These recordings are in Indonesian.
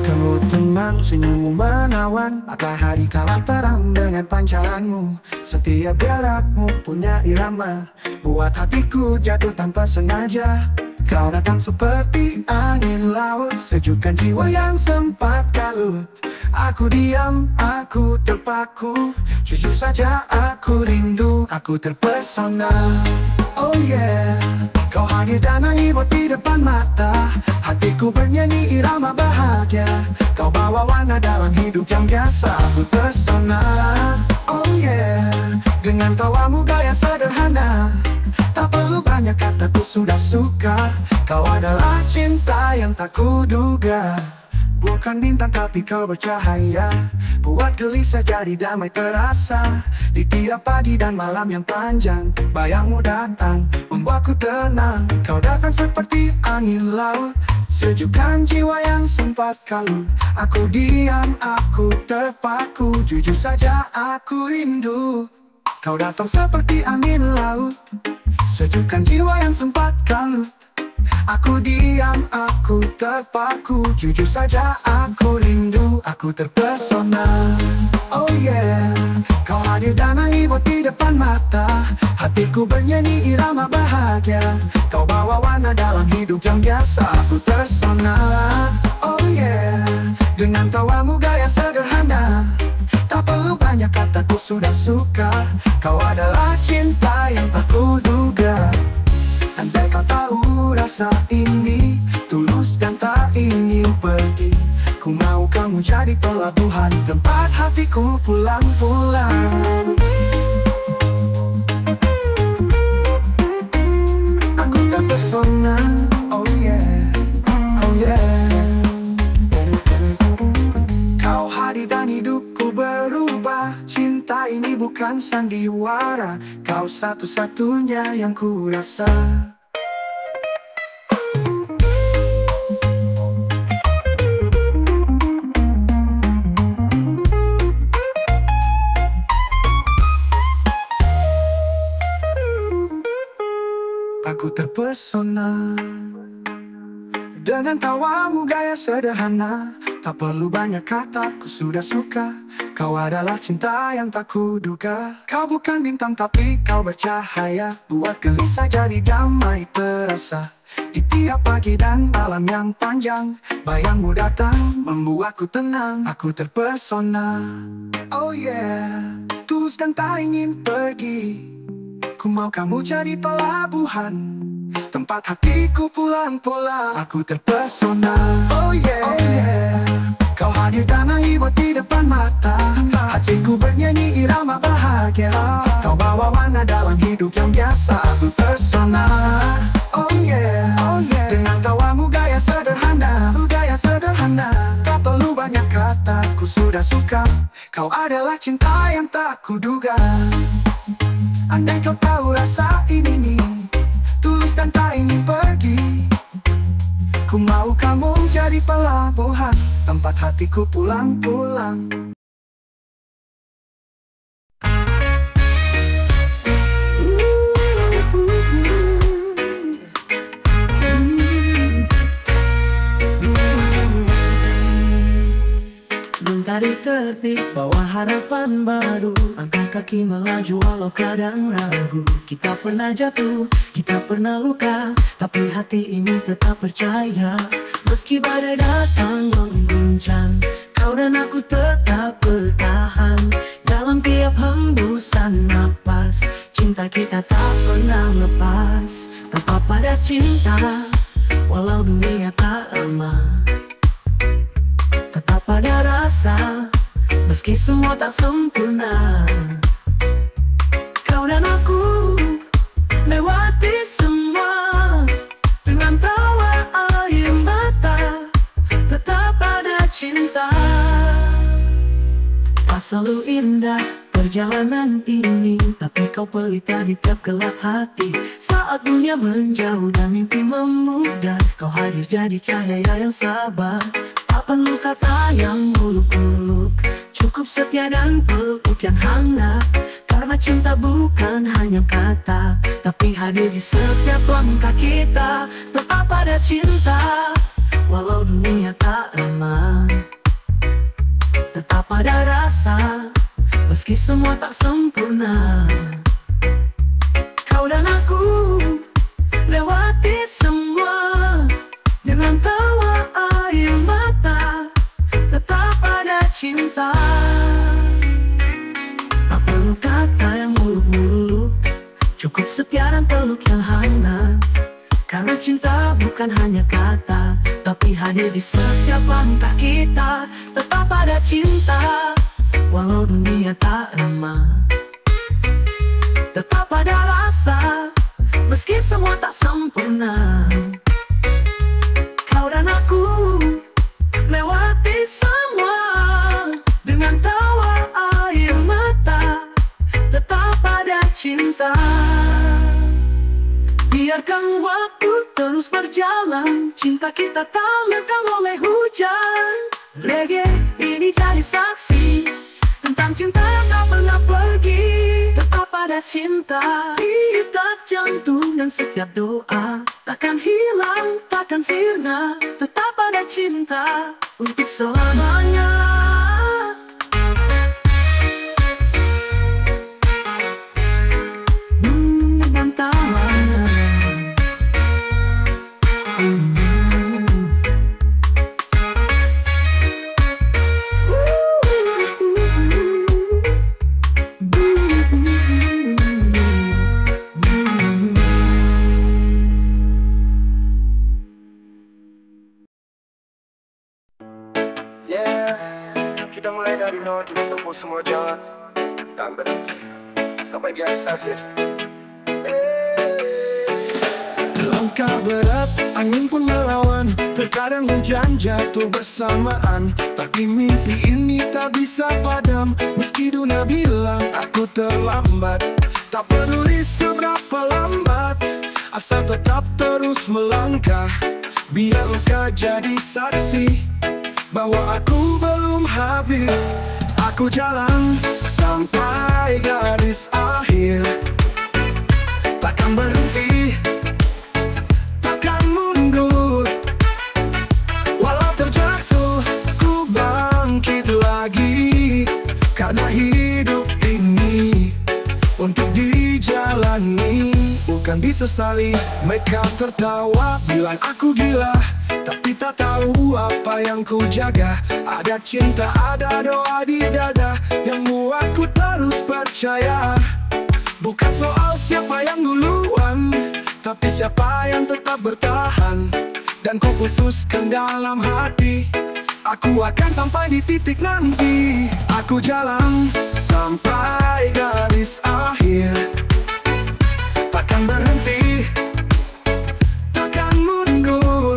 Kamu tenang, senyummu menawan, matahari kalah terang dengan pancaranmu. Setiap gerakmu punya irama, buat hatiku jatuh tanpa sengaja. Kau datang seperti angin laut, sejukkan jiwa yang sempat kalut. Aku diam, aku terpaku, jujur saja aku rindu, aku terpesona. Oh yeah, kau hadir dan menghibur di depan mata, hatiku bernyanyi irama bahagia. Kau bawa warna dalam hidup yang biasa, aku terpesona. Oh yeah, dengan tawamu gaya sederhana, tak perlu banyak kata, ku sudah suka. Kau adalah cinta yang tak kuduga. Bukan bintang tapi kau bercahaya, buat gelisah jadi damai terasa. Di tiap pagi dan malam yang panjang, bayangmu datang, membuatku tenang. Kau datang seperti angin laut, sejukkan jiwa yang sempat kalut. Aku diam, aku terpaku, jujur saja aku rindu. Kau datang seperti angin laut, sejukkan jiwa yang sempat kalut. Aku diam, aku terpaku, jujur saja aku rindu, aku terpesona. Oh yeah, kau hadir dan menghibur di depan mata, hatiku bernyanyi irama bahagia. Kau bawa warna dalam hidup yang biasa, aku terpesona. Oh yeah, dengan tawamu gaya sederhana, tak perlu banyak kata, ku sudah suka. Kau adalah cinta yang tak kuduga. Andai kau tahu rasa ini tulus dan tak ingin pergi, ku mau kamu jadi pelabuhan, tempat hatiku pulang-pulang. Aku terpesona, oh yeah, oh yeah. Kau hadir dan hidupku berubah, cinta ini bukan sandiwara, kau satu-satunya yang ku rasa. Aku terpesona dengan tawamu gaya sederhana, tak perlu banyak kata, ku sudah suka. Kau adalah cinta yang tak kuduga. Kau bukan bintang tapi kau bercahaya, buat gelisah jadi damai terasa. Di tiap pagi dan malam yang panjang, bayangmu datang, membuatku tenang, aku terpesona. Oh yeah, tulus dan tak ingin pergi, ku mau kamu jadi pelabuhan, tempat hatiku pulang-pulang, aku terpesona. Oh yeah, oh yeah. Kau hadir dan menghibur di depan mata, hatiku bernyanyi irama bahagia. Kau bawa warna dalam hidup yang biasa, aku terpesona. Oh yeah, oh yeah. Dengan tawamu gaya sederhana, tak perlu banyak kata, ku sudah suka. Kau adalah cinta yang tak kuduga. Andai kau tahu rasa ini tulus dan tak ingin pergi, ku mau kamu jadi pelabuhan, tempat hatiku pulang-pulang. Mentari terbit, bawa harapan baru, angkat kaki melaju walau kadang ragu. Kita pernah jatuh, kita pernah luka, tapi hati ini tetap percaya. Meski badai datang mengguncang, kau dan aku tetap bertahan. Dalam tiap hembusan napas, cinta kita tak pernah lepas. Tetap pada cinta, walau dunia tak ramah. Tetap pada rasa, meski semua tak sempurna. Kau dan aku lewati semua dengan tawa air mata. Tetap ada cinta. Tak selalu indah perjalanan ini, tapi kau pelita di tiap gelap hati. Saat dunia menjauh dan mimpi memudar, kau hadir jadi cahaya yang sabar. Tak perlu kata yang muluk-muluk, cukup setia dan peluk yang hangat. Karena cinta bukan hanya kata, tapi hadir di setiap langkah kita. Tetap ada cinta, Walau dunia tak ramah, tetap ada rasa, meski semua tak sempurna. Kau dan aku lewati semua dengan tawa air mata, tetap ada cinta. Tak perlu kata yang muluk-muluk, cukup setia dan peluk yang hangat. Karena cinta bukan hanya kata, tapi hadir di setiap langkah kita. Tetap ada cinta, walau dunia tak ramah. Tetap ada rasa, meski semua tak sempurna. Kau dan aku lewati semua dengan tawa air mata, tetap ada cinta. Biarkan waktu terus berjalan, cinta kita tak lekang oleh hujan. Reggae ini jadi saksi tentang cinta yang tak pernah pergi. Tetap ada cinta di detak jantung, dan setiap doa takkan hilang, takkan sirna. Tetap ada cinta untuk selamanya. Dengan tawanya. Kita mulai dari nol, tempuh semua jalan tak berhenti sampai di akhir sakit. Langkah berat, angin pun melawan, terkadang hujan jatuh bersamaan. Tapi mimpi ini tak bisa padam, meski dunia bilang aku terlambat. Tak peduli seberapa lambat, asal tetap terus melangkah. Biar luka jadi saksi bahwa aku belum habis. Aku jalan sampai garis akhir, takkan berhenti, takkan mundur. Walau terjatuh, ku bangkit lagi. Karena hidup ini untuk dijalani, bukan disesali. Mereka tertawa, bilang aku gila, tapi tak tahu apa yang ku jaga. Ada cinta, ada doa di dada yang buatku terus percaya. Bukan soal siapa yang duluan, tapi siapa yang tetap bertahan. Dan kau putuskan dalam hati, aku akan sampai di titik nanti. Aku jalan sampai garis akhir, takkan berhenti, takkan mundur.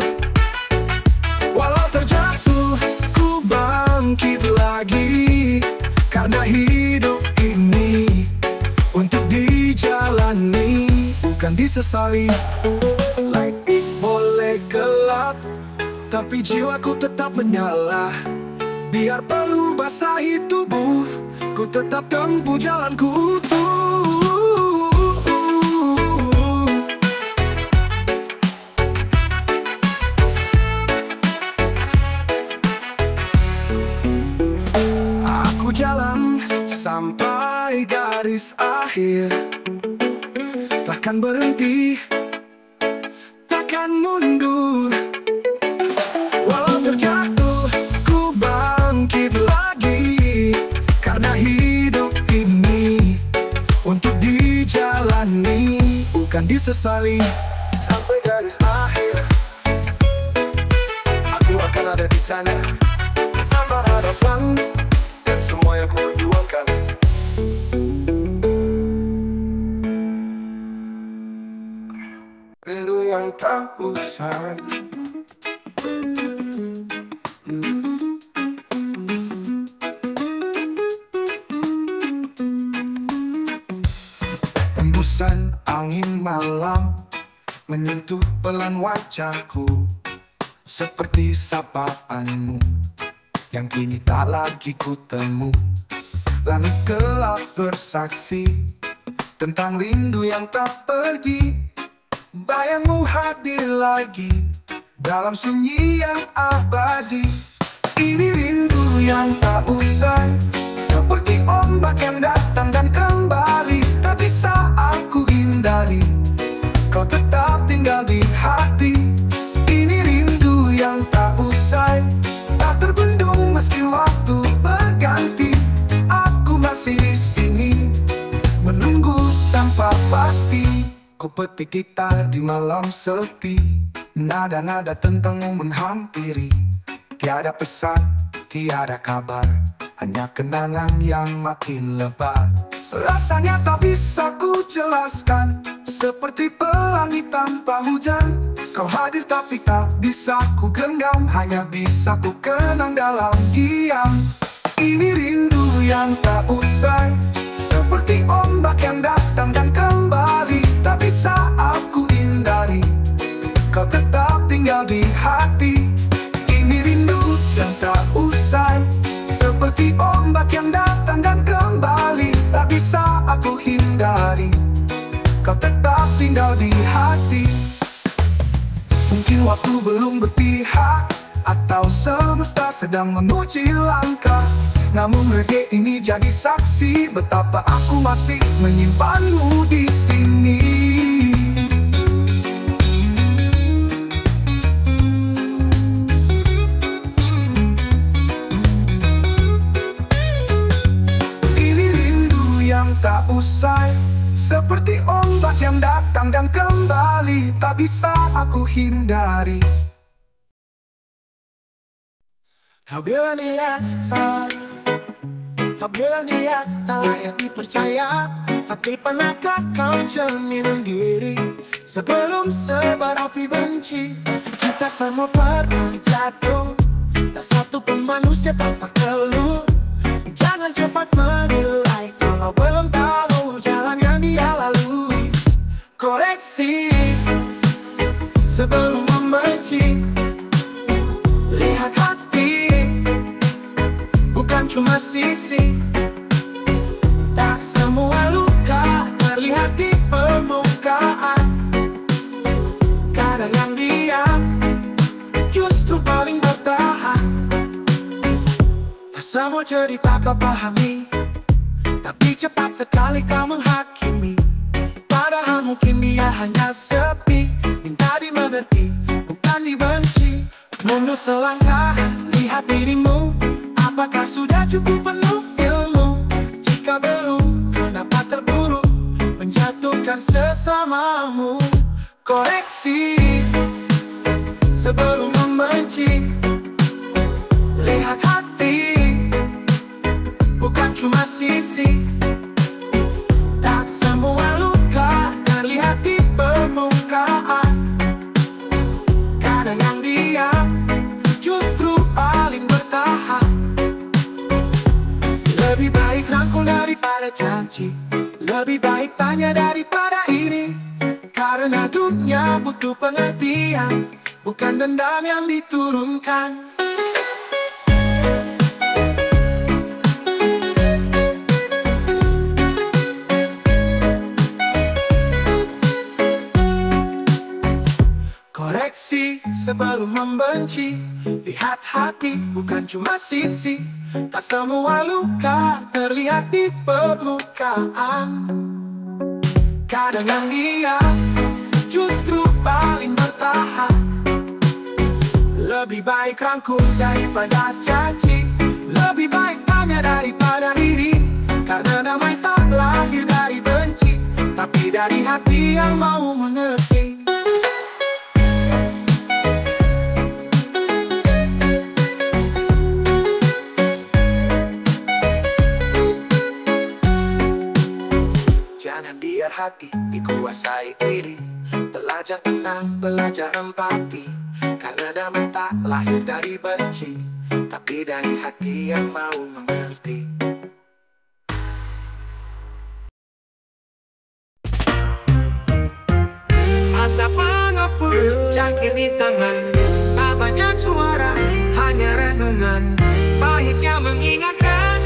Walau terjatuh, ku bangkit lagi. Karena hidup ini untuk dijalani, bukan disesali. Langit boleh gelap, tapi jiwaku tetap menyala. Biar perlu basahi tubuh, ku tetap tempuh jalanku utuh. Aku jalan sampai garis akhir, takkan berhenti, takkan mundur. Walau terjatuh, ku bangkit lagi. Karena hidup ini untuk dijalani, bukan disesali. Sampai garis akhir, aku akan ada di sana, bersama harapan dan semua yang ku perjuangkan. Rindu yang tak usai. Hembusan angin malam menyentuh pelan wajahku, seperti sapaanmu yang kini tak lagi ku temu. Langit gelap bersaksi tentang rindu yang tak pergi. Bayangmu hadir lagi dalam sunyi yang abadi. Ini rindu yang tak usai, seperti ombak yang datang dan kembali, tak bisa aku hindari. Kau tetap tinggal di hati. Ini rindu yang tak usai, tak terbendung meski waktu berganti. Aku masih di sini, menunggu tanpa pasti. Ku petik gitar di malam sepi, nada-nada tentangmu menghampiri. Tiada pesan, tiada kabar, hanya kenangan yang makin lebar. Rasanya tak bisa ku jelaskan, seperti pelangi tanpa hujan. Kau hadir tapi tak bisa ku genggam, hanya bisa ku kenang dalam diam. Ini rindu yang tak usai, seperti ombak yang datang dan kembali, tak bisa aku hindari. Kau tetap tinggal di hati. Ini rindu yang tak usai, seperti ombak yang datang dan kembali, tak bisa aku hindari. Kau tetap tinggal di hati. Mungkin waktu belum berpihak, atau semesta sedang menguji langkah. Namun reggae ini jadi saksi betapa aku masih menyimpanmu di sini. Ini rindu yang tak usai, seperti ombak yang datang dan kembali, tak bisa aku hindari. Kau bilang dia salah, kau bilang dia tak layak dipercaya, tapi pernahkah kau cermin diri sebelum sebar api benci? Kita semua pernah jatuh, tak satu pun manusia tanpa keluh. Jangan cepat menilai kalau belum tahu jalan yang dia lalui. Koreksi sebelum membenci, lihat hati, bukan cuma sisi. Tak semua luka terlihat di permukaan. Kadang yang diam justru paling bertahan. Tak semua cerita kau pahami, tapi cepat sekali kau menghakimi. Padahal mungkin dia hanya sepi, minta dimengerti, bukan dibenci. Mundur selangkah, lihat dirimu, apakah sudah cukup penuh ilmu? Jika belum, kenapa terburu menjatuhkan sesamamu? Koreksi sebelum membenci, lihat hati, bukan cuma sisi. Tak semua luka terlihat di permukaan. Kadang yang diam justru paling bertahan. Lebih baik rangkul daripada janji, lebih baik tanya daripada iri. Karena dunia butuh pengertian, bukan dendam yang diturunkan. Koreksi sebelum membenci, lihat hati, bukan cuma sisi. Tak semua luka terlihat di permukaan. Kadang yang diam justru paling bertahan. Lebih baik rangkul daripada janji, lebih baik tanya daripada iri. Karena damai tak lahir dari benci, tapi dari hati yang mau mengerti. Jangan biar hati dikuasai iri, belajar tenang, belajar empati. Karena damai tak lahir dari benci, tapi dari hati yang mau mengerti. Asa pengepul cangkir di tangan, tak banyak suara, hanya renungan. Pahitnya mengingatkan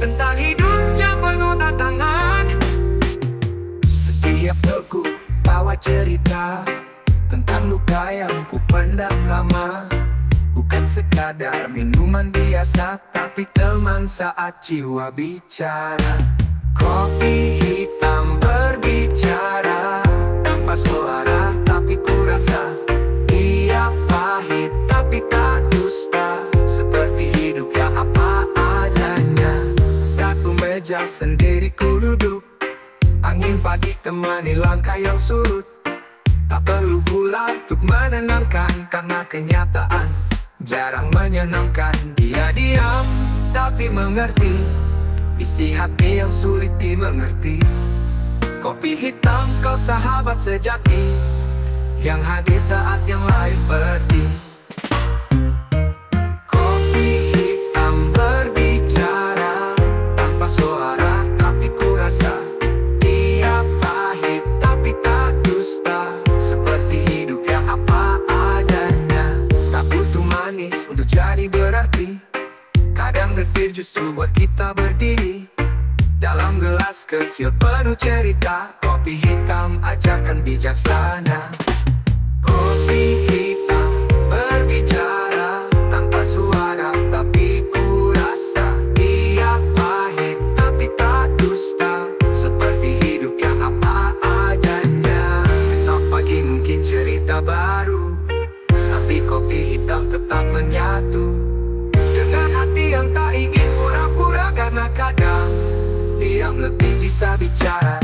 tentang hidup yang penuh tantangan. Setiap lagu bawa cerita tentang luka yang ku pendam lama. Bukan sekadar minuman biasa, tapi teman saat jiwa bicara. Kopi hitam berbicara tanpa suara, tapi ku rasa ia pahit tapi tak dusta, seperti hidup yang apa adanya. Satu meja sendiri ku duduk, angin pagi temani langkah yang surut. Tak perlu gula untuk menenangkan, karena kenyataan jarang menyenangkan. Dia diam tapi mengerti isi hati yang sulit dimengerti. Kopi hitam kau sahabat sejati, yang hadir saat yang lain pergi. Kopi hitam berbicara tanpa suara, tapi ku rasa dia pahit tapi tak dusta, seperti hidup yang apa adanya. Tak butuh manis untuk jadi berarti, kadang getir justru buat kita berdiri. Dalam gelas kecil penuh cerita, kopi hitam ajarkan bijaksana. Kopi hitam berbicara tanpa suara, tapi ku rasa dia pahit tapi tak dusta, seperti hidup yang apa adanya. Besok pagi mungkin cerita baru, tapi kopi hitam tetap menyatu dengan hati yang tak ingin pura-pura, karena kadang diam lebih bisa bicara.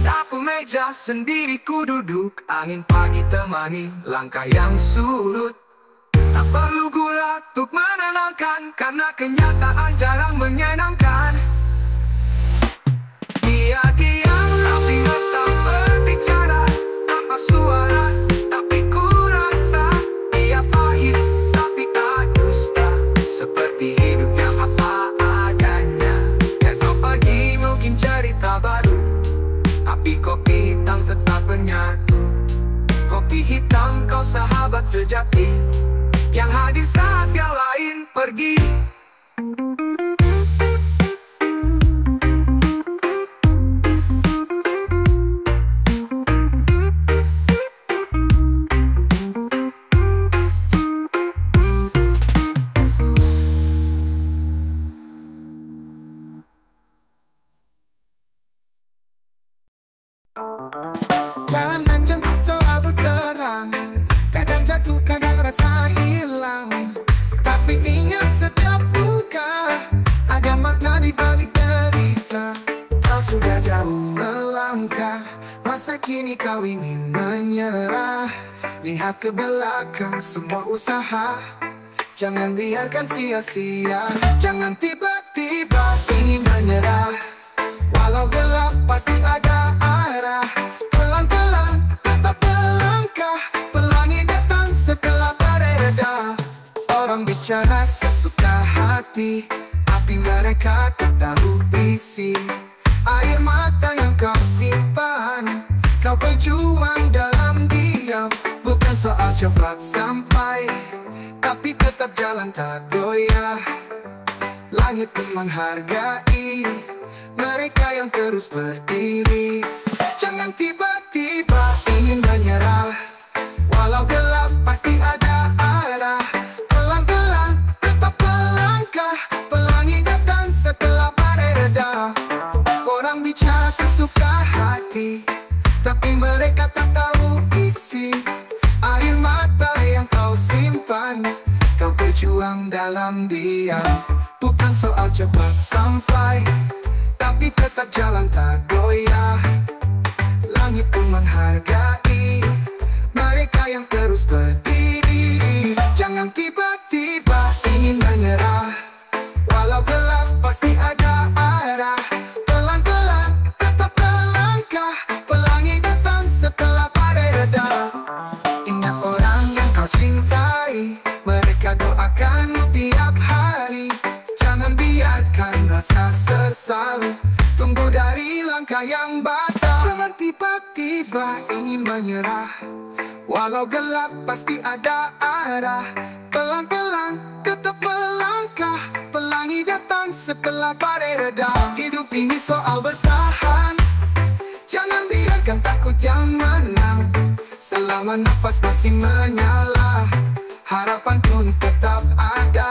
Tapu meja sendiri ku duduk, angin pagi temani langkah yang surut. Tak perlu gula untuk menenangkan, karena kenyataan jarang menyenangkan. Dia diam tapi tetap berbicara tanpa suara, tapi ku rasa dia pahit tapi tak dusta, seperti hidup yang apa adanya. Esok pagi mungkin cerita baru, tapi kopi hitam tetap menyatu. Kopi hitam kau sahabat sejati, yang hadir saat yang lain pergi. Jangan hancur selalu terang, kadang jatuh, kadang rasa hilang. Tapi ingat setiap luka ada makna di balik derita. Kau sudah jauh melangkah, masa kini kau ingin menyerah. Lihat ke belakang semua usaha, jangan biarkan sia-sia. Jangan tiba-tiba ingin menyerah, walau gelap pasti ada arah. Pelan-pelan tetap melangkah, pelangi datang setelah badai reda. Orang bicara sesuka hati, tapi mereka tak tahu isi air mata yang kau simpan. Kau berjuang dalam diam, bukan soal cepat sampai, tapi tetap jalan tak goyah. Langit pun menghargai mereka yang terus berdiri. Jangan tiba-tiba ingin menyerah, walau gelap pasti ada arah. Pelan-pelan tetap melangkah, pelangi datang setelah badai reda. Orang bicara sesuka hati, tapi mereka tak tahu isi air mata yang kau simpan. Kau berjuang dalam diam, bukan soal cepat sampai, tapi tetap jalan tak goyah. Langit pun menghargai mereka yang terus berdiri. Jangan tiba-tiba ingin menyerah, walau gelap pasti ada arah. Pelan-pelan tetap melangkah, pelangi datang setelah badai reda. Ingat orang yang kau cintai, mereka doakanmu tiap hari. Jangan biarkan rasa sesal tumbuh dari langkah yang batal. Jangan tiba-tiba ingin menyerah, walau gelap pasti ada arah. Pelan-pelan tetap melangkah, pelangi datang setelah badai reda. Hidup ini soal bertahan, jangan biarkan takut yang menang. Selama nafas masih menyala, harapan pun tetap ada.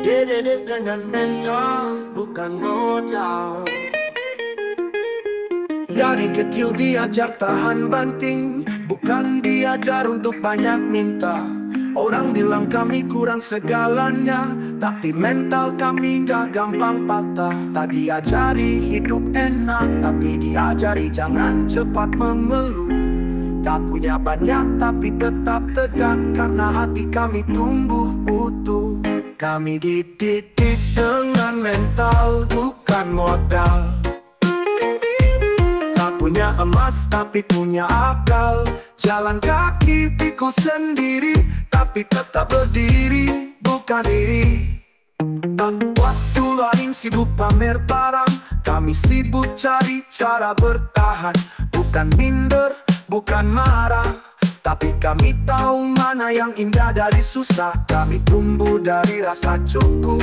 Dididik dengan mental, bukan modal. Dari kecil diajar tahan banting, bukan diajar untuk banyak minta. Orang bilang kami kurang segalanya, tapi mental kami gak gampang patah. Tak diajari hidup enak, tapi diajari jangan cepat mengeluh. Tak punya banyak tapi tetap tegak, karena hati kami tumbuh utuh. Kami dididik dengan mental, bukan modal. Tak punya emas tapi punya akal. Jalan kaki pikul sendiri, tapi tetap berdiri, bukan diri. Tak waktu lain sibuk pamer barang, kami sibuk cari cara bertahan. Bukan minder, bukan marah, tapi kami tahu mana yang indah dari susah. Kami tumbuh dari rasa cukup,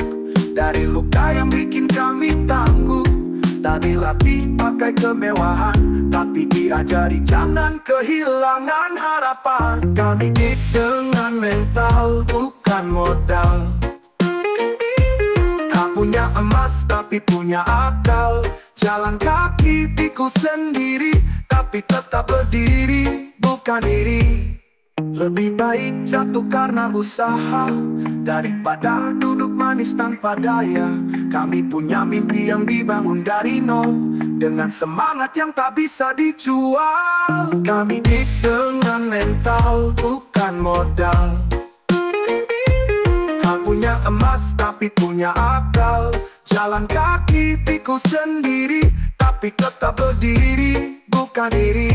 dari luka yang bikin kami tangguh. Tak dilatih pakai kemewahan, tapi diajari jangan kehilangan harapan. Kami didik dengan mental, bukan modal. Tak punya emas tapi punya akal. Jalan kaki pikul sendiri, tapi tetap berdiri, bukan diri. Lebih baik jatuh karena usaha, daripada duduk manis tanpa daya. Kami punya mimpi yang dibangun dari nol, dengan semangat yang tak bisa dijual. Kami didik dengan mental, bukan modal. Tak punya emas tapi punya akal. Jalan kaki pikul sendiri, tapi tetap berdiri, bukan diri.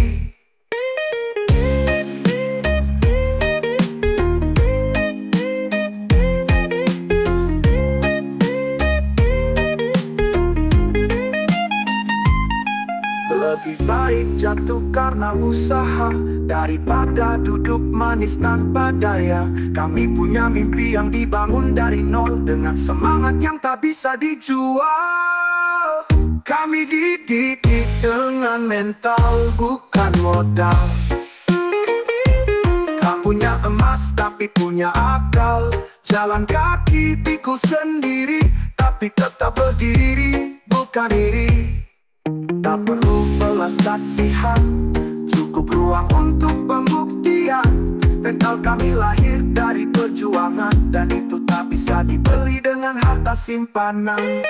Lebih baik jatuh karena usaha, daripada duduk manis tanpa daya. Kami punya mimpi yang dibangun dari nol, dengan semangat yang tak bisa dijual. Kami dididik dengan mental, bukan modal. Tak punya emas tapi punya akal. Jalan kaki pikul sendiri, tapi tetap berdiri, bukan diri. Tak perlu belas kasihan, cukup ruang untuk pembuktian. Mental kami lahir dari perjuangan, dan itu tak bisa dibeli dengan harta simpanan.